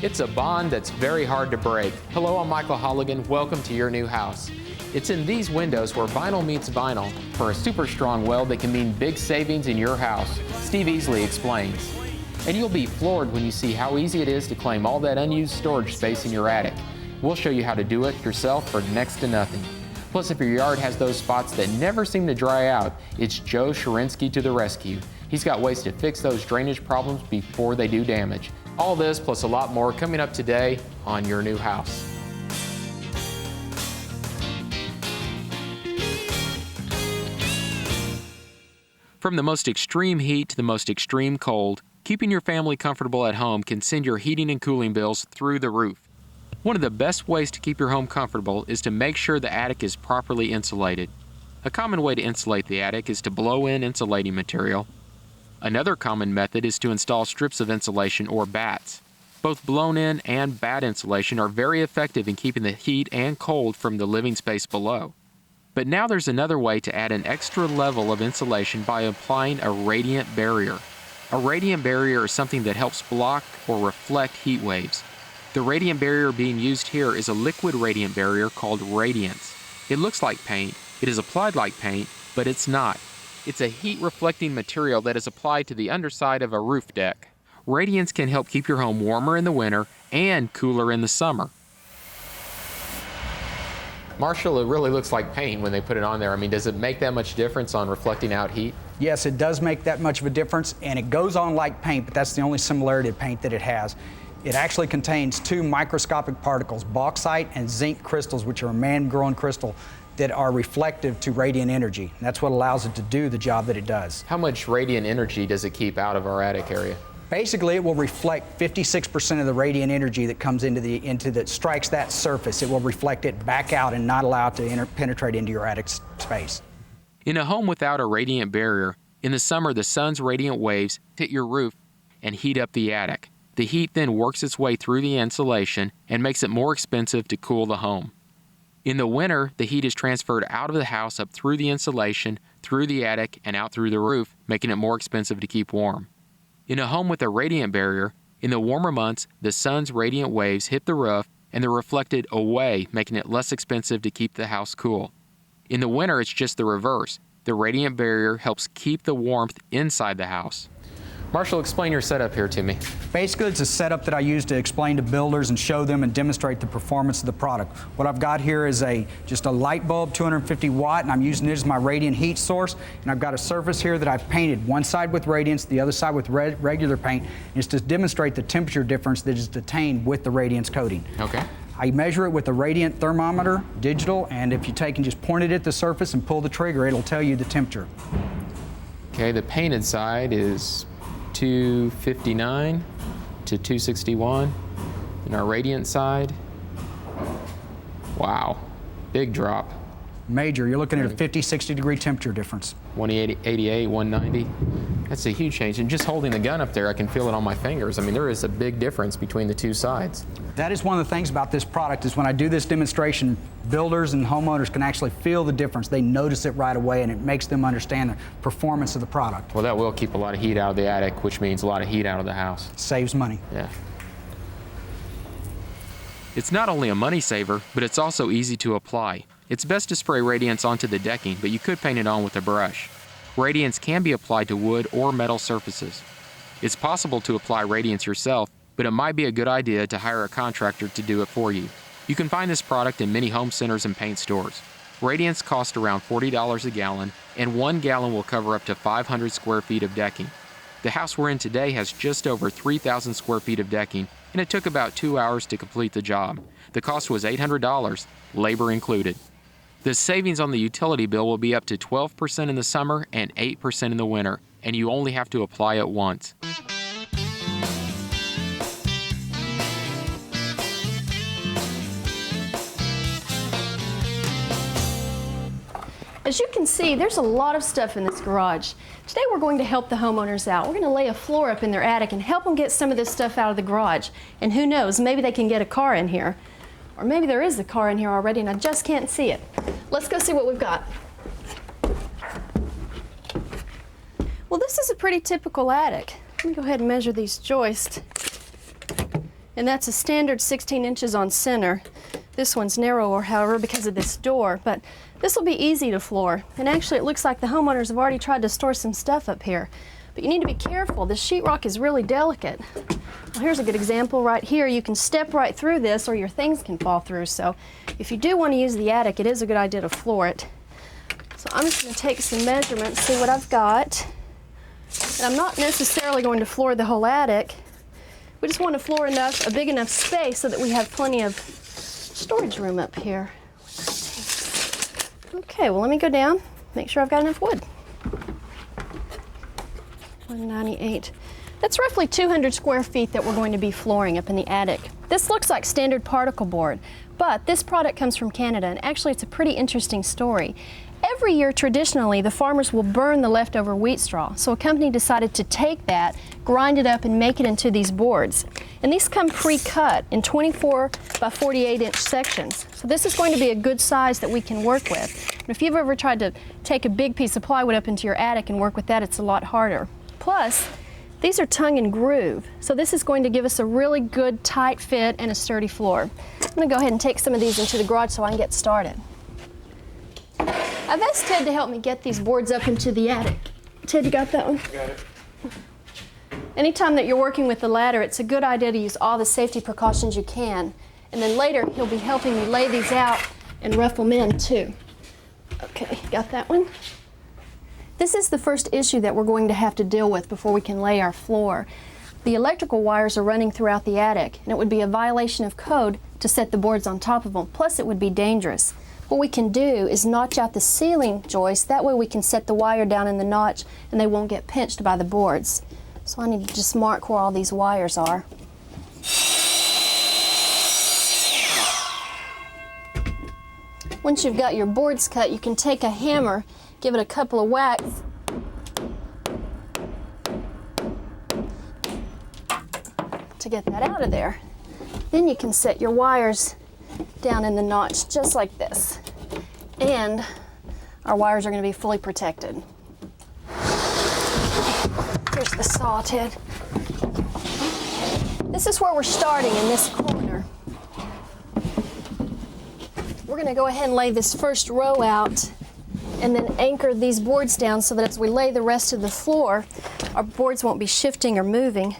It's a bond that's very hard to break. Hello, I'm Michael Holligan. Welcome to your new house. It's in these windows where vinyl meets vinyl. For a super strong weld that can mean big savings in your house. Steve Easley explains. And you'll be floored when you see how easy it is to claim all that unused storage space in your attic. We'll show you how to do it yourself for next to nothing. Plus, if your yard has those spots that never seem to dry out, it's Joe Sherinski to the rescue. He's got ways to fix those drainage problems before they do damage. All this plus a lot more coming up today on Your New House. From the most extreme heat to the most extreme cold, keeping your family comfortable at home can send your heating and cooling bills through the roof. One of the best ways to keep your home comfortable is to make sure the attic is properly insulated. A common way to insulate the attic is to blow in insulating material. Another common method is to install strips of insulation or bats. Both blown-in and bat insulation are very effective in keeping the heat and cold from the living space below. But now there's another way to add an extra level of insulation by applying a radiant barrier. A radiant barrier is something that helps block or reflect heat waves. The radiant barrier being used here is a liquid radiant barrier called Radiance. It looks like paint, it is applied like paint, but it's not. It's a heat-reflecting material that is applied to the underside of a roof deck. Radiance can help keep your home warmer in the winter and cooler in the summer. Marshall, it really looks like paint when they put it on there. I mean, does it make that much difference on reflecting out heat? Yes, it does make that much of a difference, and it goes on like paint, but that's the only similarity of paint that it has. It actually contains two microscopic particles, bauxite and zinc crystals, which are a man-grown crystal that are reflective to radiant energy. And that's what allows it to do the job that it does. How much radiant energy does it keep out of our attic area? Basically, it will reflect 56% of the radiant energy that comes that strikes that surface. It will reflect it back out and not allow it to penetrate into your attic space. In a home without a radiant barrier, in the summer the sun's radiant waves hit your roof and heat up the attic. The heat then works its way through the insulation and makes it more expensive to cool the home. In the winter, the heat is transferred out of the house up through the insulation, through the attic, and out through the roof, making it more expensive to keep warm. In a home with a radiant barrier, in the warmer months, the sun's radiant waves hit the roof and they're reflected away, making it less expensive to keep the house cool. In the winter, it's just the reverse. The radiant barrier helps keep the warmth inside the house. Marshall, explain your setup here to me. Basically, it's a setup that I use to explain to builders and show them and demonstrate the performance of the product. What I've got here is just a light bulb, 250 watt, and I'm using it as my radiant heat source. And I've got a surface here that I've painted, one side with radiance, the other side with regular paint. And it's to demonstrate the temperature difference that is attained with the radiance coating. Okay. I measure it with a radiant thermometer, digital, and if you take and just point it at the surface and pull the trigger, it'll tell you the temperature. Okay, the painted side is 259 to 261, and our radiant side, wow, big drop. Major, you're looking at a 50, 60 degree temperature difference. 188, 190, that's a huge change. And just holding the gun up there, I can feel it on my fingers. I mean, there is a big difference between the two sides. That is one of the things about this product is when I do this demonstration, builders and homeowners can actually feel the difference. They notice it right away and it makes them understand the performance of the product. Well, that will keep a lot of heat out of the attic, which means a lot of heat out of the house. Saves money. Yeah. It's not only a money saver, but it's also easy to apply. It's best to spray Radiance onto the decking, but you could paint it on with a brush. Radiance can be applied to wood or metal surfaces. It's possible to apply Radiance yourself, but it might be a good idea to hire a contractor to do it for you. You can find this product in many home centers and paint stores. Radiance costs around $40 a gallon, and 1 gallon will cover up to 500 square feet of decking. The house we're in today has just over 3,000 square feet of decking, and it took about 2 hours to complete the job. The cost was $800, labor included. The savings on the utility bill will be up to 12% in the summer and 8% in the winter, and you only have to apply it once. As you can see, there's a lot of stuff in this garage. Today we're going to help the homeowners out. We're going to lay a floor up in their attic and help them get some of this stuff out of the garage. And who knows, maybe they can get a car in here. Or maybe there is a car in here already and I just can't see it. Let's go see what we've got. Well, this is a pretty typical attic. Let me go ahead and measure these joists. And that's a standard 16 inches on center. This one's narrower, however, because of this door, but this will be easy to floor. And actually, it looks like the homeowners have already tried to store some stuff up here. But you need to be careful. This sheetrock is really delicate. Well, here's a good example right here. You can step right through this or your things can fall through. So if you do want to use the attic, it is a good idea to floor it. So I'm just going to take some measurements, see what I've got. And I'm not necessarily going to floor the whole attic. We just want to floor a big enough space so that we have plenty of storage room up here. Okay, well, let me go down, make sure I've got enough wood. 198. That's roughly 200 square feet that we're going to be flooring up in the attic. This looks like standard particle board, but this product comes from Canada, and actually it's a pretty interesting story. Every year, traditionally, the farmers will burn the leftover wheat straw. So a company decided to take that, grind it up, and make it into these boards. And these come pre-cut in 24 by 48 inch sections. So this is going to be a good size that we can work with. And if you've ever tried to take a big piece of plywood up into your attic and work with that, it's a lot harder. Plus, these are tongue and groove. So this is going to give us a really good tight fit and a sturdy floor. I'm going to go ahead and take some of these into the garage so I can get started. I've asked Ted to help me get these boards up into the attic. Ted, you got that one? Got it. Anytime that you're working with the ladder, it's a good idea to use all the safety precautions you can. And then later, he'll be helping me lay these out and rough them in too. Okay, got that one? This is the first issue that we're going to have to deal with before we can lay our floor. The electrical wires are running throughout the attic, and it would be a violation of code to set the boards on top of them. Plus, it would be dangerous. What we can do is notch out the ceiling joist. That way we can set the wire down in the notch and they won't get pinched by the boards. So I need to just mark where all these wires are. Once you've got your boards cut, you can take a hammer, give it a couple of whacks, to get that out of there. Then you can set your wires down in the notch just like this. And our wires are going to be fully protected. Here's the saw, Ted. This is where we're starting, in this corner. We're going to go ahead and lay this first row out and then anchor these boards down so that as we lay the rest of the floor, our boards won't be shifting or moving.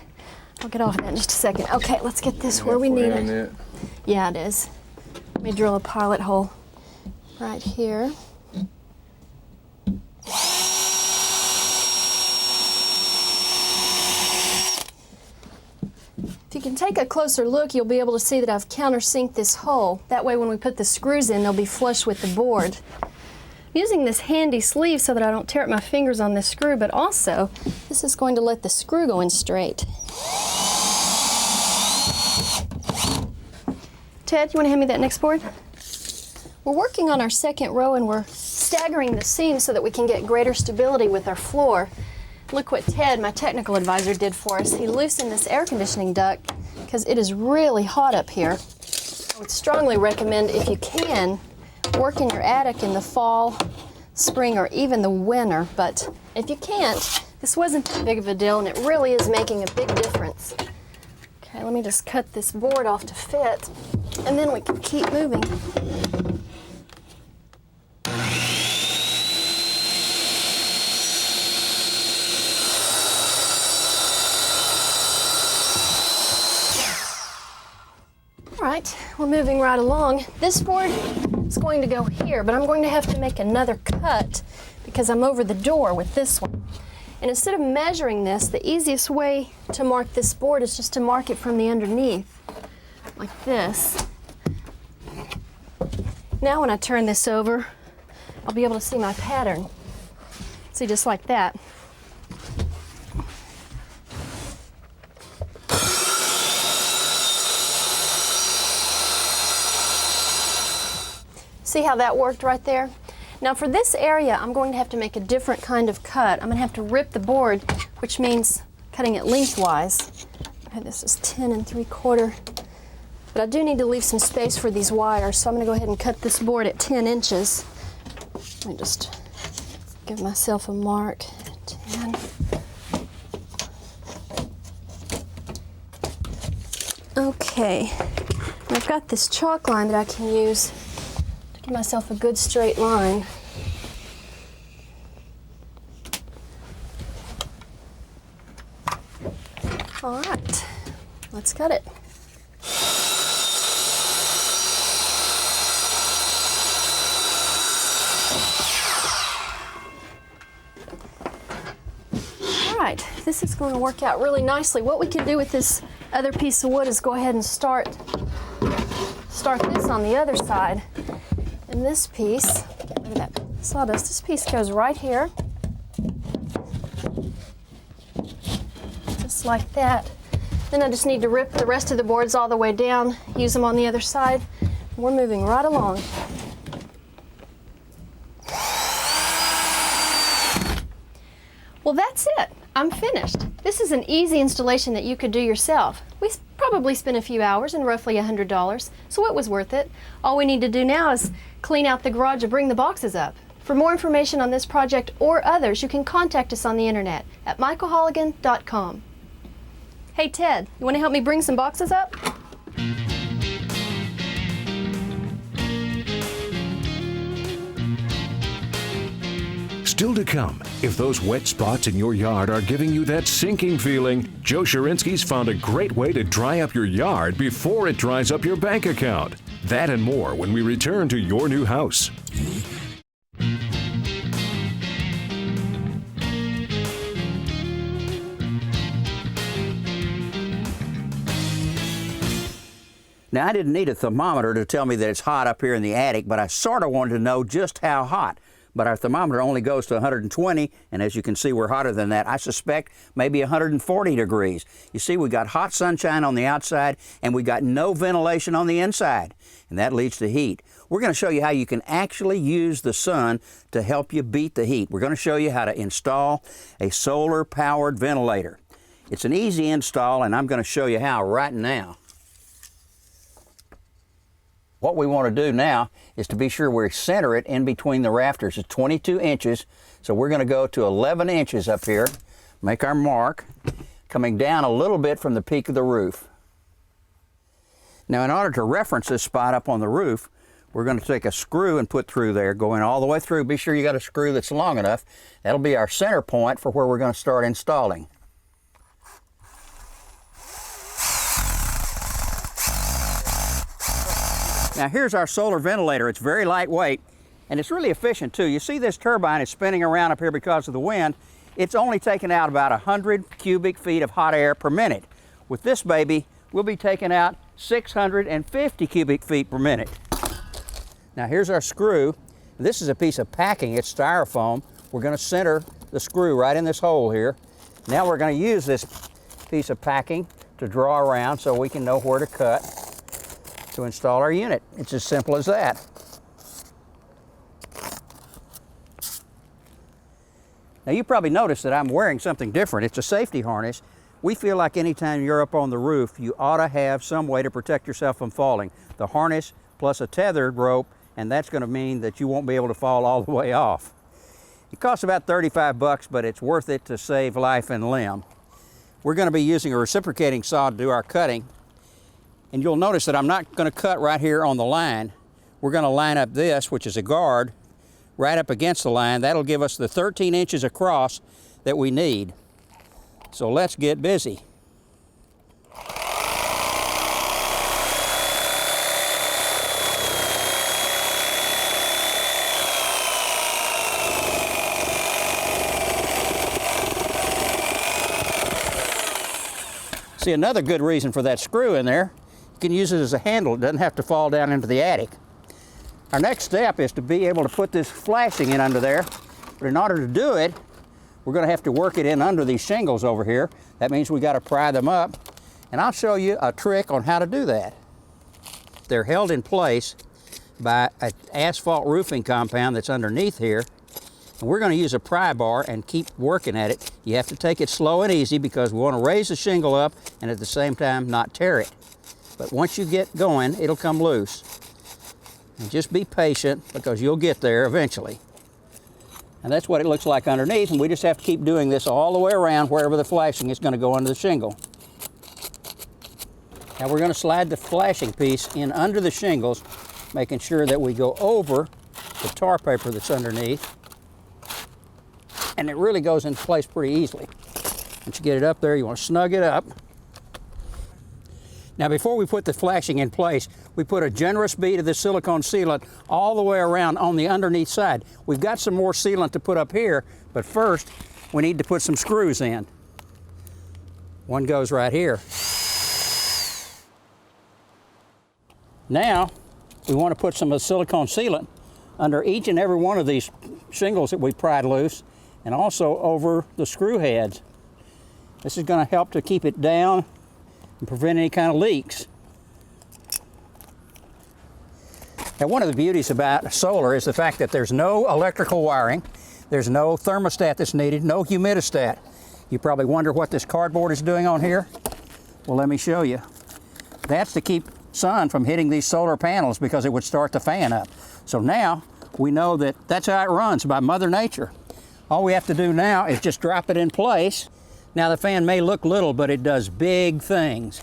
I'll get off that in just a second. Okay, let's get this where we need it. Yeah, it is. Let me drill a pilot hole right here. If you can take a closer look, you'll be able to see that I've countersinked this hole. That way when we put the screws in, they'll be flush with the board. I'm using this handy sleeve so that I don't tear up my fingers on this screw, but also this is going to let the screw go in straight. Ted, you want to hand me that next board? We're working on our second row and we're staggering the seams so that we can get greater stability with our floor. Look what Ted, my technical advisor, did for us. He loosened this air conditioning duct because it is really hot up here. I would strongly recommend, if you can, work in your attic in the fall, spring, or even the winter. But if you can't, this wasn't that big of a deal and it really is making a big difference. Okay, let me just cut this board off to fit, and then we can keep moving. All right, we're moving right along. This board is going to go here, but I'm going to have to make another cut because I'm over the door with this one. And instead of measuring this, the easiest way to mark this board is just to mark it from the underneath, like this. Now when I turn this over, I'll be able to see my pattern. See, just like that. See how that worked right there? Now for this area, I'm going to have to make a different kind of cut. I'm going to have to rip the board, which means cutting it lengthwise. Okay, this is 10 3/4. But I do need to leave some space for these wires, so I'm going to go ahead and cut this board at 10 inches. Let me just give myself a mark. 10. Okay, I've got this chalk line that I can use to give myself a good straight line. All right, let's cut it. All right, this is going to work out really nicely. What we can do with this other piece of wood is go ahead and start this on the other side. And this piece, look at that sawdust, this piece goes right here. Just like that. Then I just need to rip the rest of the boards all the way down, use them on the other side. We're moving right along. Well, that's it. I'm finished. This is an easy installation that you could do yourself. We probably spent a few hours and roughly $100, so it was worth it. All we need to do now is clean out the garage and bring the boxes up. For more information on this project or others, you can contact us on the internet at michaelholligan.com. Hey Ted, you want to help me bring some boxes up? Still to come, if those wet spots in your yard are giving you that sinking feeling, Joe Sherinski's found a great way to dry up your yard before it dries up your bank account. That and more when we return to your new house. Now, I didn't need a thermometer to tell me that it's hot up here in the attic, but I sort of wanted to know just how hot. But our thermometer only goes to 120, and as you can see, we're hotter than that. I suspect maybe 140 degrees. You see, we got hot sunshine on the outside, and we got no ventilation on the inside, and that leads to heat. We're going to show you how you can actually use the sun to help you beat the heat. We're going to show you how to install a solar-powered ventilator. It's an easy install, and I'm going to show you how right now. What we want to do now is to be sure we center it in between the rafters. It's 22 inches, so we're going to go to 11 inches up here, make our mark, coming down a little bit from the peak of the roof. Now, in order to reference this spot up on the roof, we're going to take a screw and put through there, going all the way through. Be sure you got a screw that's long enough. That'll be our center point for where we're going to start installing. Now here's our solar ventilator. It's very lightweight and it's really efficient too. You see this turbine is spinning around up here because of the wind. It's only taking out about 100 cubic feet of hot air per minute. With this baby, we'll be taking out 650 cubic feet per minute. Now here's our screw. This is a piece of packing. It's styrofoam. We're going to center the screw right in this hole here. Now we're going to use this piece of packing to draw around so we can know where to cut to install our unit. It's as simple as that. Now you probably noticed that I'm wearing something different. It's a safety harness. We feel like anytime you're up on the roof, you ought to have some way to protect yourself from falling. The harness plus a tethered rope, and that's going to mean that you won't be able to fall all the way off. It costs about 35 bucks, but it's worth it to save life and limb. We're going to be using a reciprocating saw to do our cutting. And you'll notice that I'm not going to cut right here on the line. We're going to line up this, which is a guard, right up against the line. That'll give us the 13 inches across that we need. So let's get busy. See, another good reason for that screw in there, you can use it as a handle. It doesn't have to fall down into the attic. Our next step is to be able to put this flashing in under there. But in order to do it, we're going to have to work it in under these shingles over here. That means we got to pry them up. And I'll show you a trick on how to do that. They're held in place by an asphalt roofing compound that's underneath here. And we're going to use a pry bar and keep working at it. You have to take it slow and easy because we want to raise the shingle up and at the same time not tear it. But once you get going, it'll come loose. And just be patient because you'll get there eventually. And that's what it looks like underneath, and we just have to keep doing this all the way around wherever the flashing is going to go under the shingle. Now we're going to slide the flashing piece in under the shingles, making sure that we go over the tar paper that's underneath. And it really goes into place pretty easily. Once you get it up there, you want to snug it up. Now before we put the flashing in place, we put a generous bead of the silicone sealant all the way around on the underneath side. We've got some more sealant to put up here, but first we need to put some screws in. One goes right here. Now we want to put some of the silicone sealant under each and every one of these shingles that we pried loose, and also over the screw heads. This is going to help to keep it down and prevent any kind of leaks. Now, one of the beauties about solar is the fact that there's no electrical wiring, there's no thermostat that's needed, no humidistat. You probably wonder what this cardboard is doing on here. Well, let me show you. That's to keep sun from hitting these solar panels because it would start the fan up. So now we know that that's how it runs, by Mother Nature. All we have to do now is just drop it in place. Now the fan may look little, but it does big things.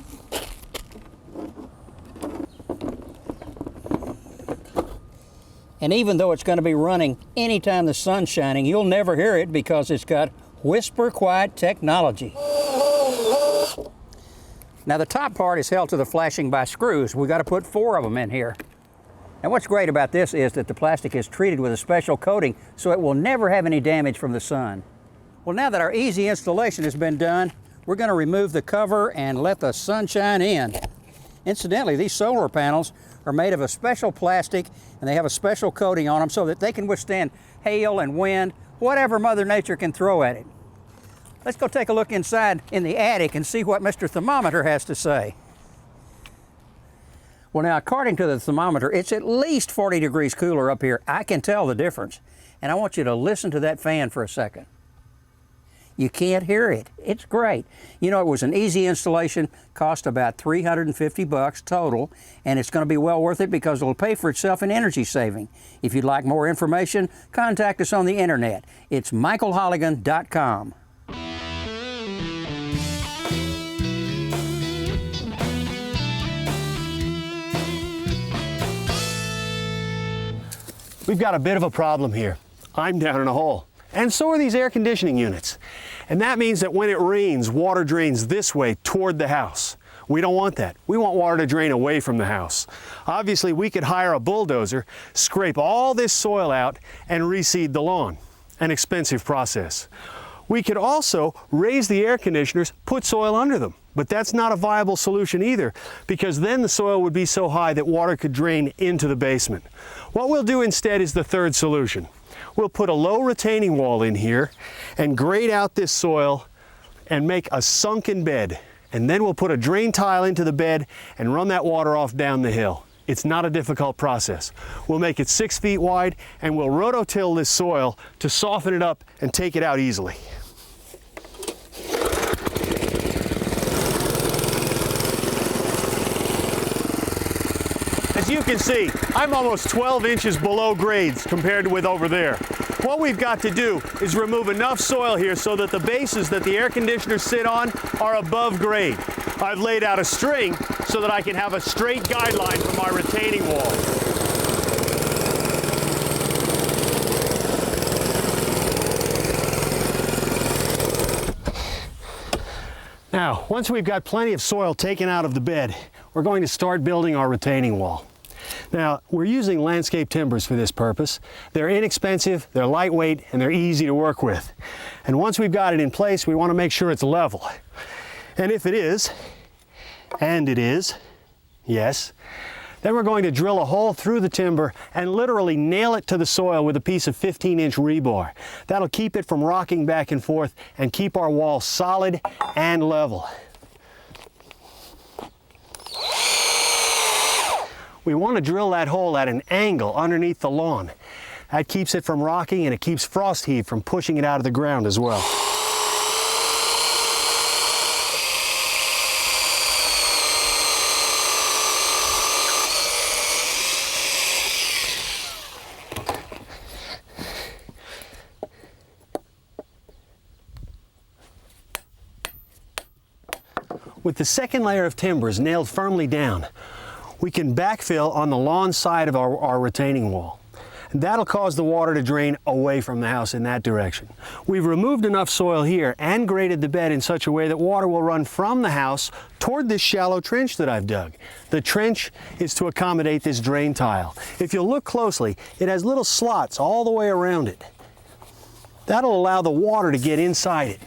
And even though it's going to be running anytime the sun's shining, you'll never hear it because it's got whisper quiet technology. Now the top part is held to the flashing by screws. We've got to put 4 of them in here. And what's great about this is that the plastic is treated with a special coating so it will never have any damage from the sun. Well, now that our easy installation has been done, we're going to remove the cover and let the sunshine in. Incidentally, these solar panels are made of a special plastic and they have a special coating on them so that they can withstand hail and wind, whatever Mother Nature can throw at it. Let's go take a look inside in the attic and see what Mr. Thermometer has to say. Well, now, according to the thermometer, it's at least 40 degrees cooler up here. I can tell the difference. And I want you to listen to that fan for a second. You can't hear it. It's great. You know, it was an easy installation, cost about $350 total, and it's going to be well worth it because it'll pay for itself in energy saving. If you'd like more information, contact us on the internet. It's michaelholligan.com. We've got a bit of a problem here. I'm down in a hole, and so are these air conditioning units. And that means that when it rains, water drains this way toward the house. We don't want that. We want water to drain away from the house. Obviously, we could hire a bulldozer, scrape all this soil out, and reseed the lawn. An expensive process. We could also raise the air conditioners, put soil under them. But that's not a viable solution either, because then the soil would be so high that water could drain into the basement. What we'll do instead is the third solution. We'll put a low retaining wall in here and grade out this soil and make a sunken bed. And then we'll put a drain tile into the bed and run that water off down the hill. It's not a difficult process. We'll make it 6 feet wide and we'll rototill this soil to soften it up and take it out easily. As you can see, I'm almost 12 inches below grades compared with over there. What we've got to do is remove enough soil here so that the bases that the air conditioners sit on are above grade. I've laid out a string so that I can have a straight guideline for my retaining wall. Now, once we've got plenty of soil taken out of the bed, we're going to start building our retaining wall. Now, we're using landscape timbers for this purpose. They're inexpensive, they're lightweight, and they're easy to work with. And once we've got it in place, we want to make sure it's level. And if it is, and it is, yes, then we're going to drill a hole through the timber and literally nail it to the soil with a piece of 15-inch rebar. That'll keep it from rocking back and forth and keep our wall solid and level. We want to drill that hole at an angle underneath the lawn. That keeps it from rocking and it keeps frost heave from pushing it out of the ground as well. With the second layer of timbers nailed firmly down, we can backfill on the lawn side of our retaining wall. And that'll cause the water to drain away from the house in that direction. We've removed enough soil here and graded the bed in such a way that water will run from the house toward this shallow trench that I've dug. The trench is to accommodate this drain tile. If you look closely, it has little slots all the way around it. That'll allow the water to get inside it.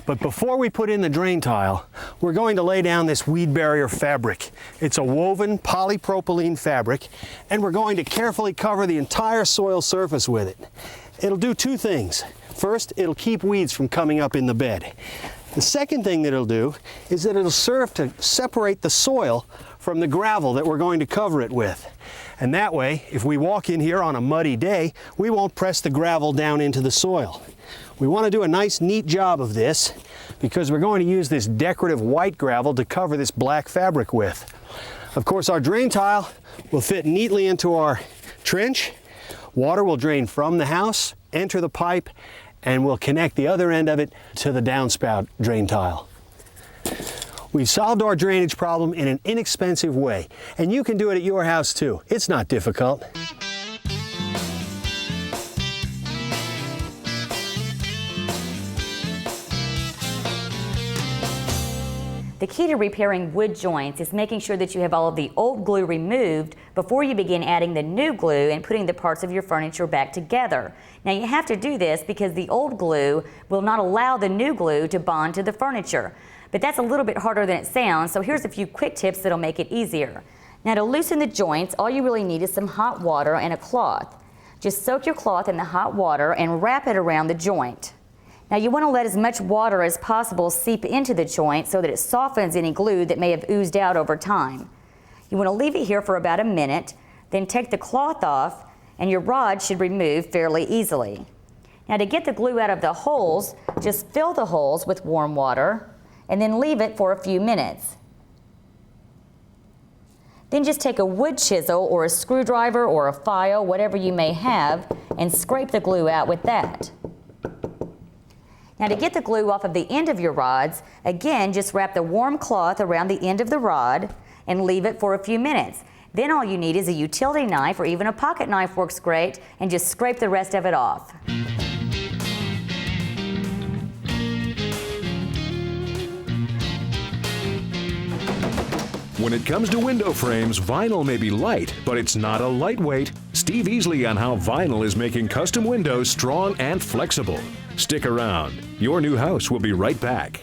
But before we put in the drain tile, we're going to lay down this weed barrier fabric. It's a woven polypropylene fabric, and we're going to carefully cover the entire soil surface with it. It'll do two things. First, it'll keep weeds from coming up in the bed. The second thing that it'll do is that it'll serve to separate the soil from the gravel that we're going to cover it with. And that way, if we walk in here on a muddy day, we won't press the gravel down into the soil. We want to do a nice, neat job of this because we're going to use this decorative white gravel to cover this black fabric with. Of course, our drain tile will fit neatly into our trench. Water will drain from the house, enter the pipe, and we'll connect the other end of it to the downspout drain tile. We've solved our drainage problem in an inexpensive way, and you can do it at your house too. It's not difficult. The key to repairing wood joints is making sure that you have all of the old glue removed before you begin adding the new glue and putting the parts of your furniture back together. Now you have to do this because the old glue will not allow the new glue to bond to the furniture. But that's a little bit harder than it sounds, so here's a few quick tips that'll make it easier. Now to loosen the joints, all you really need is some hot water and a cloth. Just soak your cloth in the hot water and wrap it around the joint. Now you want to let as much water as possible seep into the joint so that it softens any glue that may have oozed out over time. You want to leave it here for about a minute, then take the cloth off and your rod should remove fairly easily. Now to get the glue out of the holes, just fill the holes with warm water and then leave it for a few minutes. Then just take a wood chisel or a screwdriver or a file, whatever you may have, and scrape the glue out with that. Now to get the glue off of the end of your rods, again, just wrap the warm cloth around the end of the rod and leave it for a few minutes. Then all you need is a utility knife or even a pocket knife works great, and just scrape the rest of it off. When it comes to window frames, vinyl may be light, but it's not a lightweight. Steve Easley on how vinyl is making custom windows strong and flexible. Stick around. Your new house will be right back.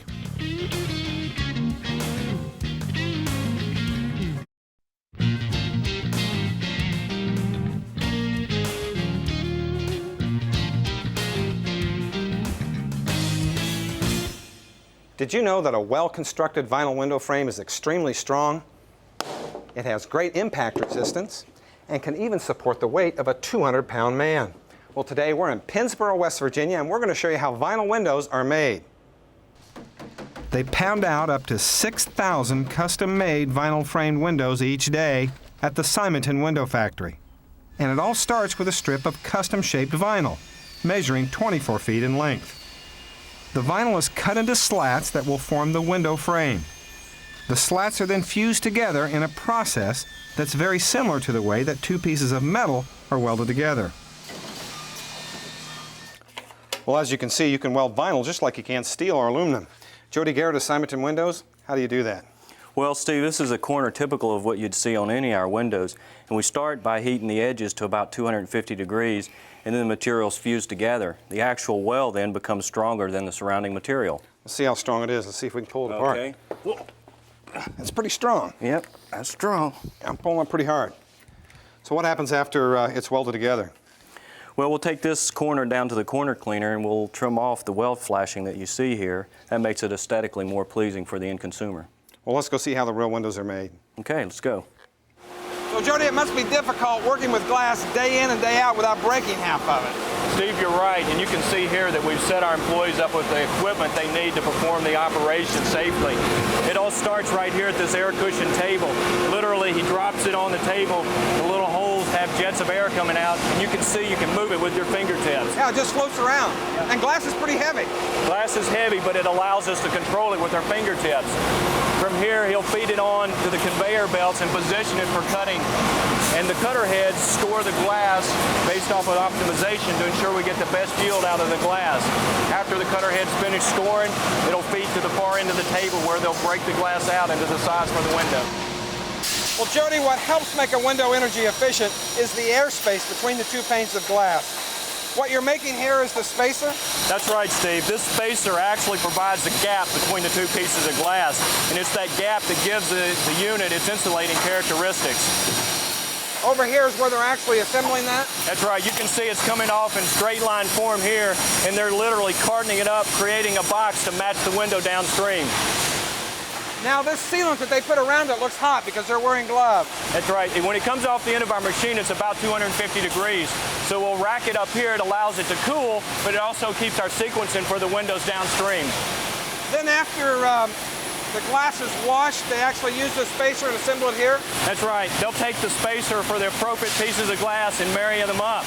Did you know that a well-constructed vinyl window frame is extremely strong? It has great impact resistance and can even support the weight of a 200-pound man. Well, today we're in Pennsboro, West Virginia, and we're going to show you how vinyl windows are made. They pound out up to 6,000 custom-made vinyl-framed windows each day at the Simonton Window Factory. And it all starts with a strip of custom-shaped vinyl, measuring 24 feet in length. The vinyl is cut into slats that will form the window frame. The slats are then fused together in a process that's very similar to the way that two pieces of metal are welded together. Well, as you can see, you can weld vinyl just like you can steel or aluminum. Jody Garrett of Simonton Windows, how do you do that? Well, Steve, this is a corner typical of what you'd see on any of our windows. And we start by heating the edges to about 250 degrees, and then the materials fuse together. The actual weld then becomes stronger than the surrounding material. Let's see how strong it is. Let's see if we can pull it apart. Okay. It's pretty strong. Yep, that's strong. I'm pulling it pretty hard. So what happens after it's welded together? Well, we'll take this corner down to the corner cleaner and we'll trim off the weld flashing that you see here. That makes it aesthetically more pleasing for the end consumer. Well, let's go see how the real windows are made. Okay, let's go. So, Jody, it must be difficult working with glass day in and day out without breaking half of it. Steve, you're right, and you can see here that we've set our employees up with the equipment they need to perform the operation safely. It all starts right here at this air cushion table. Literally, he drops it on the table, the little holes have jets of air coming out, and you can see you can move it with your fingertips. Yeah, it just floats around, and glass is pretty heavy. Glass is heavy, but it allows us to control it with our fingertips. From here, he'll feed it on to the conveyor belts and position it for cutting. And the cutter heads store the glass based off of optimization to ensure we get the best yield out of the glass. After the cutter heads finish storing, it'll feed to the far end of the table where they'll break the glass out into the size for the window. Well, Jody, what helps make a window energy efficient is the airspace between the two panes of glass. What you're making here is the spacer? That's right, Steve. This spacer actually provides a gap between the two pieces of glass, and it's that gap that gives the unit its insulating characteristics. Over here is where they're actually assembling that? That's right. You can see it's coming off in straight line form here, and they're literally cartoning it up, creating a box to match the window downstream. Now this sealant that they put around it looks hot because they're wearing gloves. That's right. And when it comes off the end of our machine, it's about 250 degrees. So we'll rack it up here. It allows it to cool, but it also keeps our sequencing for the windows downstream. Then after the glass is washed, they actually use the spacer and assemble it here? That's right. They'll take the spacer for the appropriate pieces of glass and marry them up.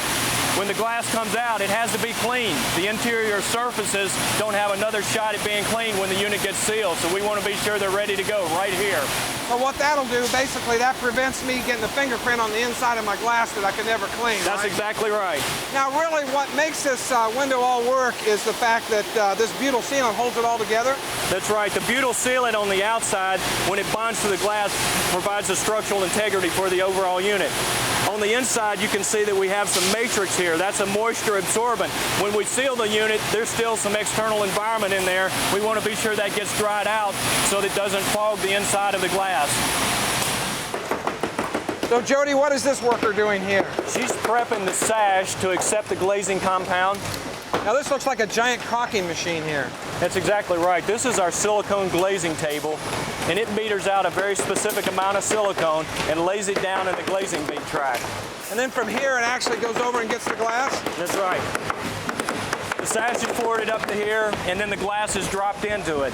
When the glass comes out, it has to be clean. The interior surfaces don't have another shot at being clean when the unit gets sealed, so we want to be sure they're ready to go right here. Well, what that'll do, basically, that prevents me getting a fingerprint on the inside of my glass that I can never clean. That's right? exactly right. Now, really, what makes this window all work is the fact that this butyl sealant holds it all together. That's right. The butyl sealant on the outside, when it bonds to the glass, provides a structural integrity for the overall unit. On the inside, you can see that we have some matrix here. That's a moisture absorbent. When we seal the unit, there's still some external environment in there. We want to be sure that gets dried out so that it doesn't fog the inside of the glass. So, Jody, what is this worker doing here? She's prepping the sash to accept the glazing compound. Now, this looks like a giant caulking machine here. That's exactly right. This is our silicone glazing table, and it meters out a very specific amount of silicone and lays it down in the glazing bead track. And then from here, it actually goes over and gets the glass? That's right. The sash is forwarded up to here, and then the glass is dropped into it.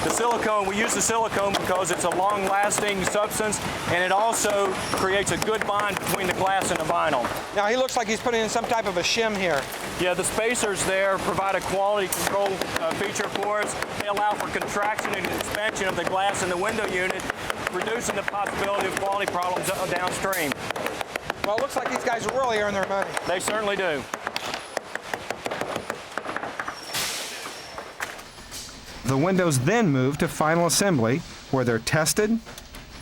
The silicone, we use the silicone because it's a long-lasting substance, and it also creates a good bond between the glass and the vinyl. Now, he looks like he's putting in some type of a shim here. Yeah, the spacers there provide a quality control feature for us. They allow for contraction and expansion of the glass in the window unit, reducing the possibility of quality problems downstream. Well, it looks like these guys really earn their money. They certainly do. The windows then move to final assembly, where they're tested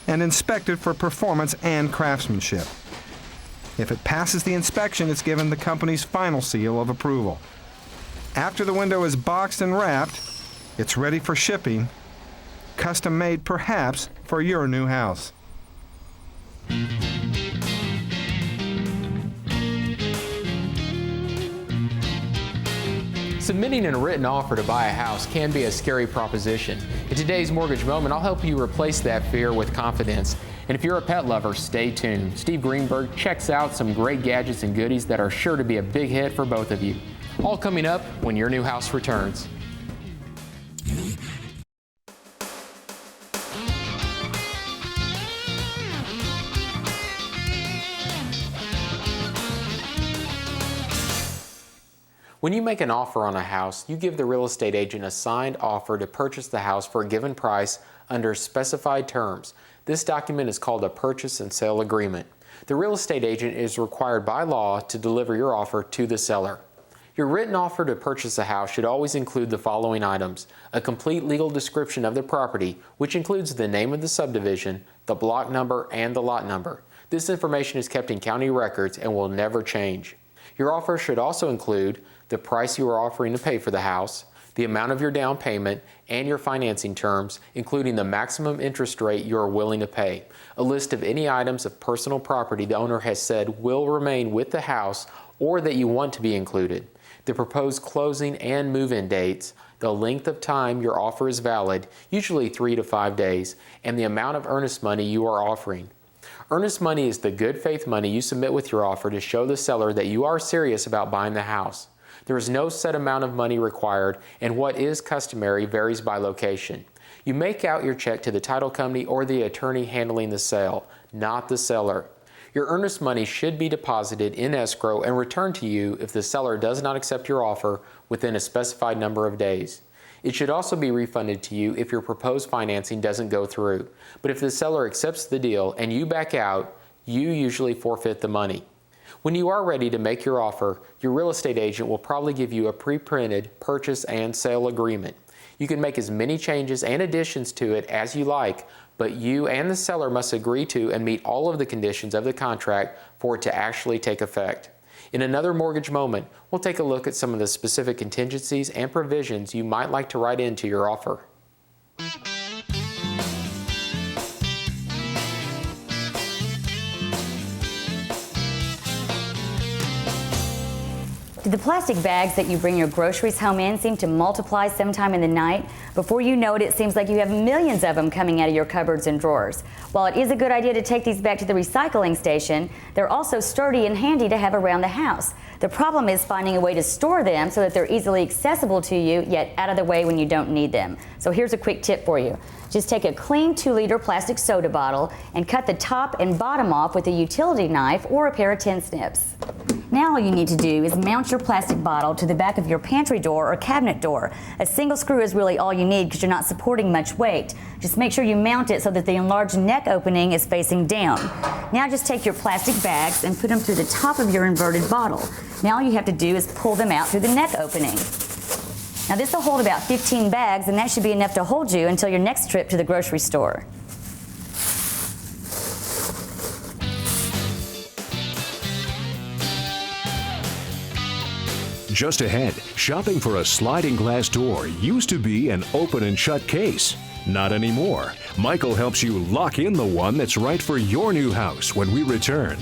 and inspected for performance and craftsmanship. If it passes the inspection, it's given the company's final seal of approval. After the window is boxed and wrapped, it's ready for shipping, custom made perhaps for your new house. Submitting a written offer to buy a house can be a scary proposition. In today's Mortgage Moment, I'll help you replace that fear with confidence. And if you're a pet lover, stay tuned. Steve Greenberg checks out some great gadgets and goodies that are sure to be a big hit for both of you. All coming up when your new house returns. When you make an offer on a house, you give the real estate agent a signed offer to purchase the house for a given price under specified terms. This document is called a purchase and sale agreement. The real estate agent is required by law to deliver your offer to the seller. Your written offer to purchase a house should always include the following items: a complete legal description of the property, which includes the name of the subdivision, the block number, and the lot number. This information is kept in county records and will never change. Your offer should also include the price you are offering to pay for the house, the amount of your down payment, and your financing terms, including the maximum interest rate you are willing to pay. A list of any items of personal property the owner has said will remain with the house or that you want to be included, the proposed closing and move-in dates, the length of time your offer is valid, usually 3 to 5 days, and the amount of earnest money you are offering. Earnest money is the good faith money you submit with your offer to show the seller that you are serious about buying the house. There is no set amount of money required, and what is customary varies by location. You make out your check to the title company or the attorney handling the sale, not the seller. Your earnest money should be deposited in escrow and returned to you if the seller does not accept your offer within a specified number of days. It should also be refunded to you if your proposed financing doesn't go through. But if the seller accepts the deal and you back out, you usually forfeit the money. When you are ready to make your offer, your real estate agent will probably give you a pre-printed purchase and sale agreement. You can make as many changes and additions to it as you like, but you and the seller must agree to and meet all of the conditions of the contract for it to actually take effect. In another mortgage moment, we'll take a look at some of the specific contingencies and provisions you might like to write into your offer. Do the plastic bags that you bring your groceries home in seem to multiply sometime in the night? Before you know it, it seems like you have millions of them coming out of your cupboards and drawers. While it is a good idea to take these back to the recycling station, they're also sturdy and handy to have around the house. The problem is finding a way to store them so that they're easily accessible to you, yet out of the way when you don't need them. So here's a quick tip for you. Just take a clean 2-liter plastic soda bottle and cut the top and bottom off with a utility knife or a pair of tin snips. Now all you need to do is mount your plastic bottle to the back of your pantry door or cabinet door. A single screw is really all you need because you're not supporting much weight. Just make sure you mount it so that the enlarged neck opening is facing down. Now just take your plastic bags and put them through the top of your inverted bottle. Now all you have to do is pull them out through the neck opening. Now this will hold about 15 bags, and that should be enough to hold you until your next trip to the grocery store. Just ahead, shopping for a sliding glass door used to be an open and shut case. Not anymore. Michael helps you lock in the one that's right for your new house when we return.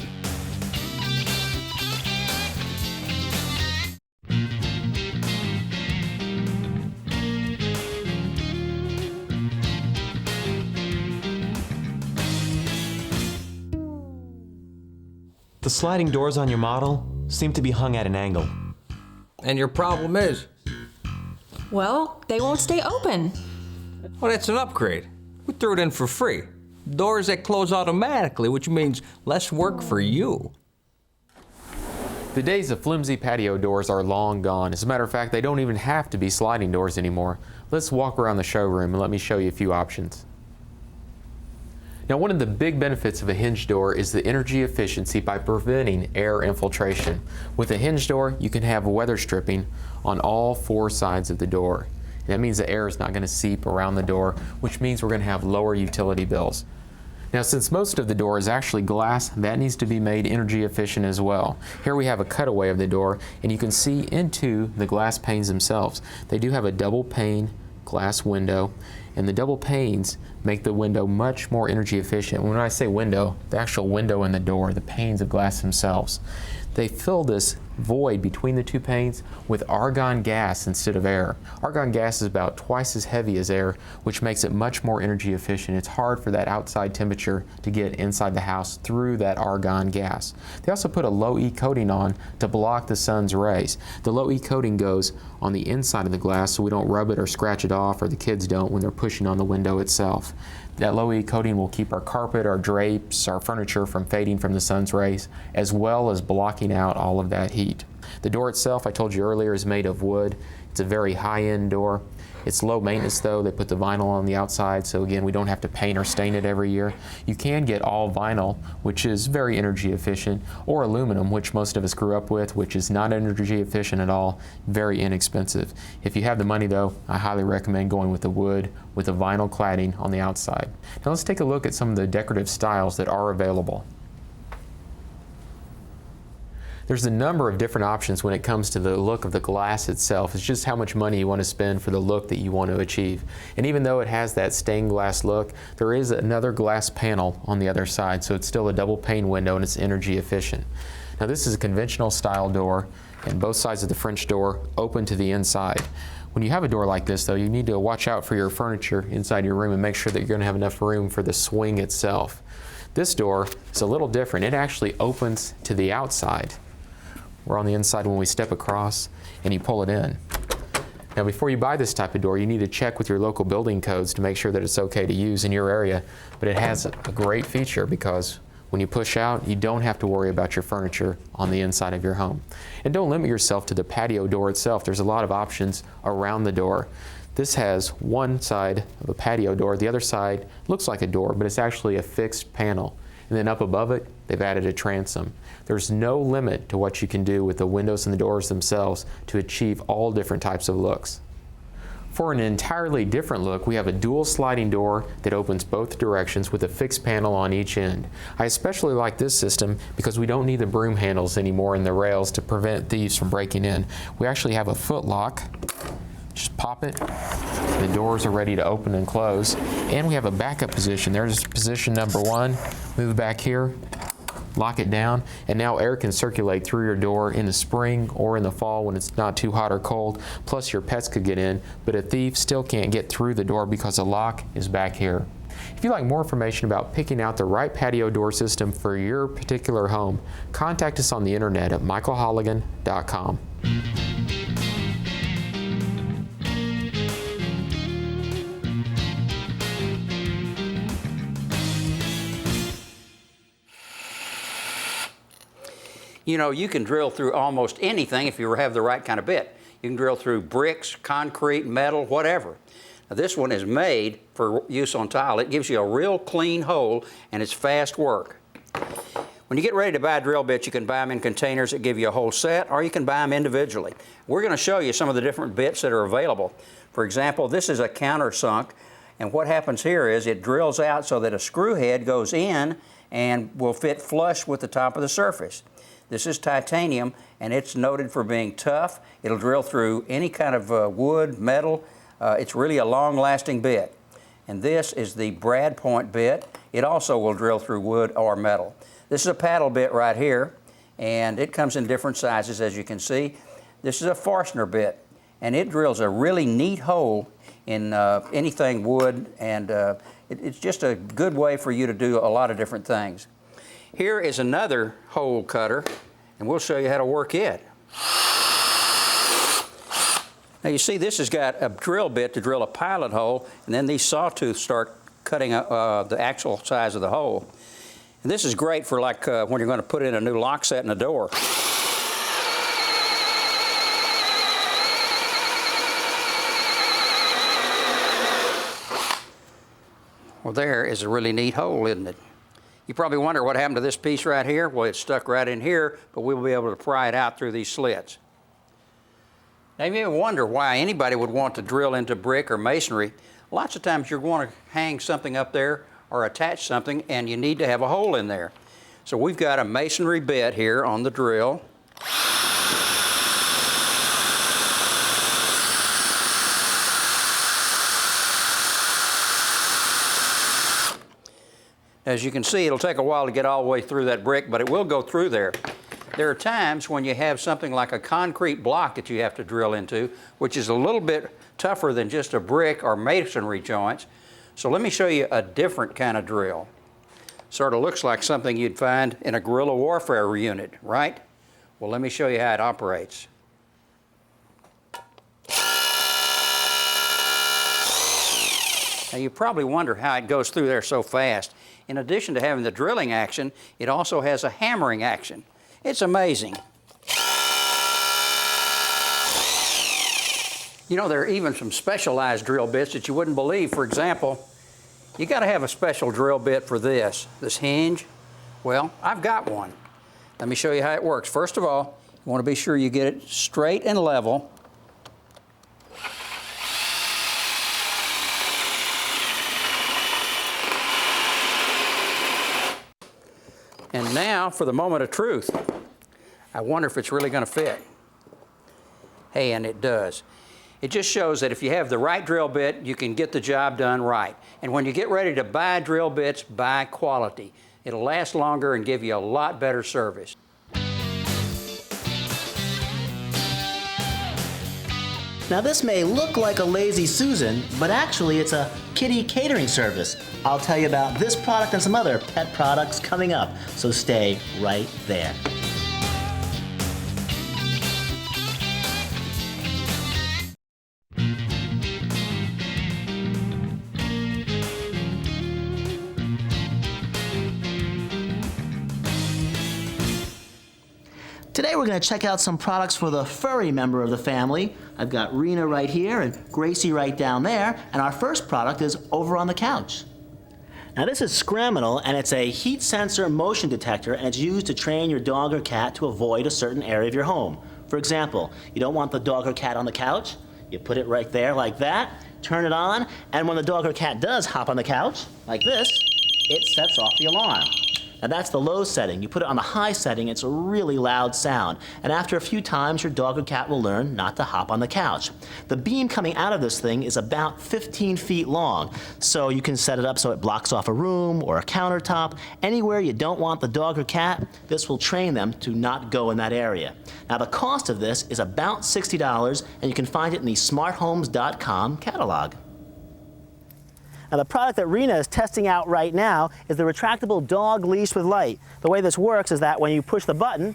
The sliding doors on your model seem to be hung at an angle. And your problem is? Well, they won't stay open. Well, that's an upgrade. We threw it in for free. Doors that close automatically, which means less work for you. The days of flimsy patio doors are long gone. As a matter of fact, they don't even have to be sliding doors anymore. Let's walk around the showroom and let me show you a few options. Now, one of the big benefits of a hinge door is the energy efficiency by preventing air infiltration. With a hinge door, you can have weather stripping on all 4 sides of the door. And that means the air is not going to seep around the door, which means we're going to have lower utility bills. Now, since most of the door is actually glass, that needs to be made energy efficient as well. Here we have a cutaway of the door, and you can see into the glass panes themselves. They do have a double pane glass window, and the double panes make the window much more energy efficient. When I say window, the actual window in the door, the panes of glass themselves. They fill this void between the 2 panes with argon gas instead of air. Argon gas is about twice as heavy as air, which makes it much more energy efficient. It's hard for that outside temperature to get inside the house through that argon gas. They also put a low E coating on to block the sun's rays. The low E coating goes on the inside of the glass so we don't rub it or scratch it off, or the kids don't when they're pushing on the window itself. That low E coating will keep our carpet, our drapes, our furniture from fading from the sun's rays, as well as blocking out all of that heat. The door itself, I told you earlier, is made of wood. It's a very high-end door. It's low maintenance though. They put the vinyl on the outside, so again, we don't have to paint or stain it every year. You can get all vinyl, which is very energy efficient, or aluminum, which most of us grew up with, which is not energy efficient at all, very inexpensive. If you have the money though, I highly recommend going with the wood with the vinyl cladding on the outside. Now let's take a look at some of the decorative styles that are available. There's a number of different options when it comes to the look of the glass itself. It's just how much money you want to spend for the look that you want to achieve. And even though it has that stained glass look, there is another glass panel on the other side, so it's still a double pane window and it's energy efficient. Now this is a conventional style door, and both sides of the French door open to the inside. When you have a door like this though, you need to watch out for your furniture inside your room and make sure that you're going to have enough room for the swing itself. This door is a little different. It actually opens to the outside. We're on the inside when we step across and you pull it in. Now before you buy this type of door, you need to check with your local building codes to make sure that it's okay to use in your area. But it has a great feature because when you push out, you don't have to worry about your furniture on the inside of your home. And don't limit yourself to the patio door itself. There's a lot of options around the door. This has one side of a patio door. The other side looks like a door, but it's actually a fixed panel. And then up above it, they've added a transom. There's no limit to what you can do with the windows and the doors themselves to achieve all different types of looks. For an entirely different look, we have a dual sliding door that opens both directions with a fixed panel on each end. I especially like this system because we don't need the broom handles anymore and the rails to prevent thieves from breaking in. We actually have a foot lock. Just pop it. The doors are ready to open and close. And we have a backup position. There's position number 1. Move back here. Lock it down, and now air can circulate through your door in the spring or in the fall when it's not too hot or cold. Plus your pets could get in, but a thief still can't get through the door because the lock is back here. If you'd like more information about picking out the right patio door system for your particular home, contact us on the internet at michaelholligan.com. You know, you can drill through almost anything if you have the right kind of bit. You can drill through bricks, concrete, metal, whatever. Now, this one is made for use on tile. It gives you a real clean hole, and it's fast work. When you get ready to buy drill bits, you can buy them in containers that give you a whole set, or you can buy them individually. We're going to show you some of the different bits that are available. For example, this is a countersunk, and what happens here is it drills out so that a screw head goes in and will fit flush with the top of the surface. This is titanium, and it's noted for being tough. It'll drill through any kind of wood, metal. It's really a long-lasting bit. And this is the brad point bit. It also will drill through wood or metal. This is a paddle bit right here, and it comes in different sizes, as you can see. This is a Forstner bit, and it drills a really neat hole in anything wood, and it's just a good way for you to do a lot of different things. Here is another hole cutter, and we'll show you how to work it. Now you see this has got a drill bit to drill a pilot hole, and then these sawtooths start cutting the actual size of the hole. And this is great for like when you're going to put in a new lock set in a door. Well, there is a really neat hole, isn't it? You probably wonder what happened to this piece right here. Well, it's stuck right in here, but we'll be able to pry it out through these slits. Now, you may wonder why anybody would want to drill into brick or masonry. Lots of times you're going to hang something up there or attach something, and you need to have a hole in there. So we've got a masonry bit here on the drill. As you can see, it'll take a while to get all the way through that brick, but it will go through there. There are times when you have something like a concrete block that you have to drill into, which is a little bit tougher than just a brick or masonry joints. So let me show you a different kind of drill. Sort of looks like something you'd find in a guerrilla warfare unit, right? Well, let me show you how it operates. Now you probably wonder how it goes through there so fast. In addition to having the drilling action, it also has a hammering action. It's amazing. You know, there are even some specialized drill bits that you wouldn't believe. For example, you got to have a special drill bit for this hinge. Well, I've got one. Let me show you how it works. First of all, you want to be sure you get it straight and level. And now for the moment of truth. I wonder if it's really going to fit. Hey, and it does. It just shows that if you have the right drill bit, you can get the job done right. And when you get ready to buy drill bits, buy quality. It'll last longer and give you a lot better service. Now this may look like a Lazy Susan, but actually it's a kitty catering service. I'll tell you about this product and some other pet products coming up, so stay right there. Today we're going to check out some products for the furry member of the family. I've got Rena right here and Gracie right down there, and our first product is over on the couch. Now this is Scraminal, and it's a heat sensor motion detector, and it's used to train your dog or cat to avoid a certain area of your home. For example, you don't want the dog or cat on the couch, you put it right there like that, turn it on, and when the dog or cat does hop on the couch, like this, it sets off the alarm. Now that's the low setting. You put it on the high setting, it's a really loud sound. And after a few times, your dog or cat will learn not to hop on the couch. The beam coming out of this thing is about 15 feet long. So you can set it up so it blocks off a room or a countertop. Anywhere you don't want the dog or cat, this will train them to not go in that area. Now the cost of this is about $60, and you can find it in the smarthomes.com catalog. Now the product that Rena is testing out right now is the retractable dog leash with light. The way this works is that when you push the button,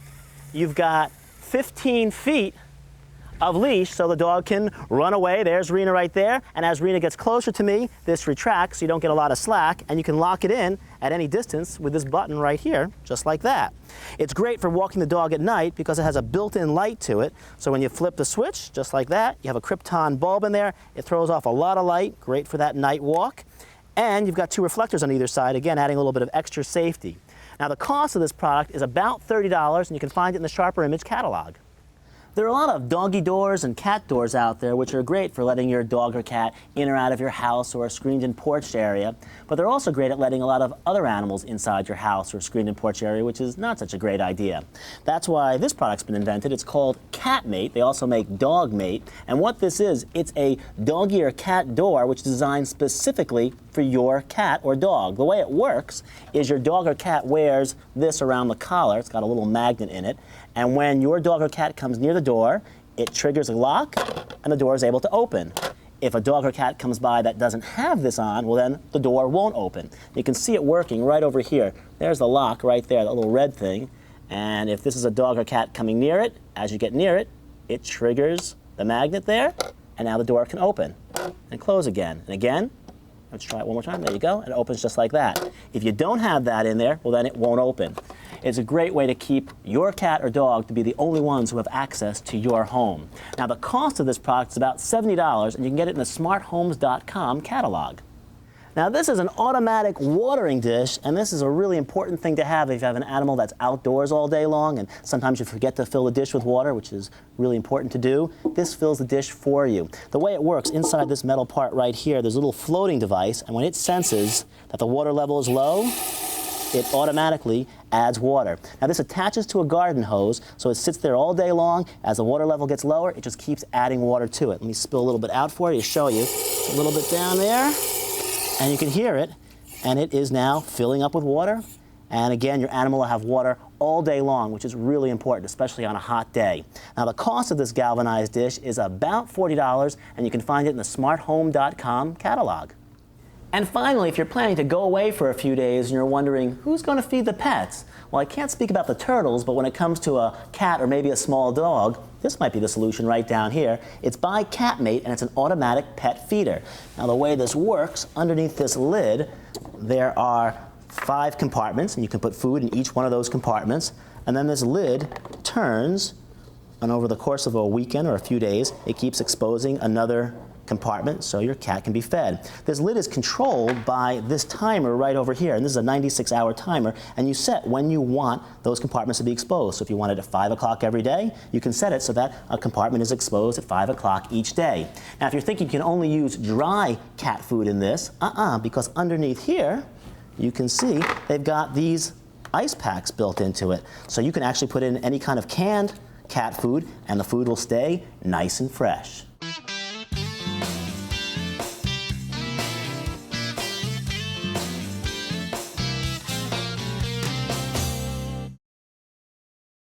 you've got 15 feet of leash so the dog can run away. There's Rena right there. And as Rena gets closer to me, this retracts so you don't get a lot of slack, and you can lock it in at any distance with this button right here, just like that. It's great for walking the dog at night because it has a built-in light to it. So when you flip the switch, just like that, you have a Krypton bulb in there. It throws off a lot of light, great for that night walk. And you've got two reflectors on either side, again, adding a little bit of extra safety. Now the cost of this product is about $30, and you can find it in the Sharper Image catalog. There are a lot of doggy doors and cat doors out there which are great for letting your dog or cat in or out of your house or a screened-in porch area, but they're also great at letting a lot of other animals inside your house or screened-in porch area, which is not such a great idea. That's why this product's been invented. It's called Catmate. They also make Dogmate, and what this is, it's a doggy or cat door which is designed specifically for your cat or dog. The way it works is your dog or cat wears this around the collar. It's got a little magnet in it, and when your dog or cat comes near the door, it triggers a lock and the door is able to open. If a dog or cat comes by that doesn't have this on, well then the door won't open. You can see it working right over here. There's the lock right there, that little red thing. And if this is a dog or cat coming near it, as you get near it, it triggers the magnet there, and now the door can open and close again. And again, let's try it one more time. There you go. And it opens just like that. If you don't have that in there, well then it won't open. It's a great way to keep your cat or dog to be the only ones who have access to your home. Now the cost of this product is about $70, and you can get it in the smarthomes.com catalog. Now this is an automatic watering dish, and this is a really important thing to have if you have an animal that's outdoors all day long and sometimes you forget to fill the dish with water, which is really important to do. This fills the dish for you. The way it works, inside this metal part right here, there's a little floating device, and when it senses that the water level is low, it automatically adds water. Now this attaches to a garden hose, so it sits there all day long. As the water level gets lower, it just keeps adding water to it. Let me spill a little bit out for you to show you. A little bit down there, and you can hear it, and it is now filling up with water. And again, your animal will have water all day long, which is really important, especially on a hot day. Now the cost of this galvanized dish is about $40, and you can find it in the smarthome.com catalog. And finally, if you're planning to go away for a few days and you're wondering, who's going to feed the pets? Well, I can't speak about the turtles, but when it comes to a cat or maybe a small dog, this might be the solution right down here. It's by Catmate, and it's an automatic pet feeder. Now, the way this works, underneath this lid, there are 5 compartments, and you can put food in each one of those compartments. And then this lid turns, and over the course of a weekend or a few days, it keeps exposing another compartment so your cat can be fed. This lid is controlled by this timer right over here, and this is a 96-hour timer, and you set when you want those compartments to be exposed. So if you want it at 5 o'clock every day, you can set it so that a compartment is exposed at 5 o'clock each day. Now if you're thinking you can only use dry cat food in this, because underneath here you can see they've got these ice packs built into it. So you can actually put in any kind of canned cat food and the food will stay nice and fresh.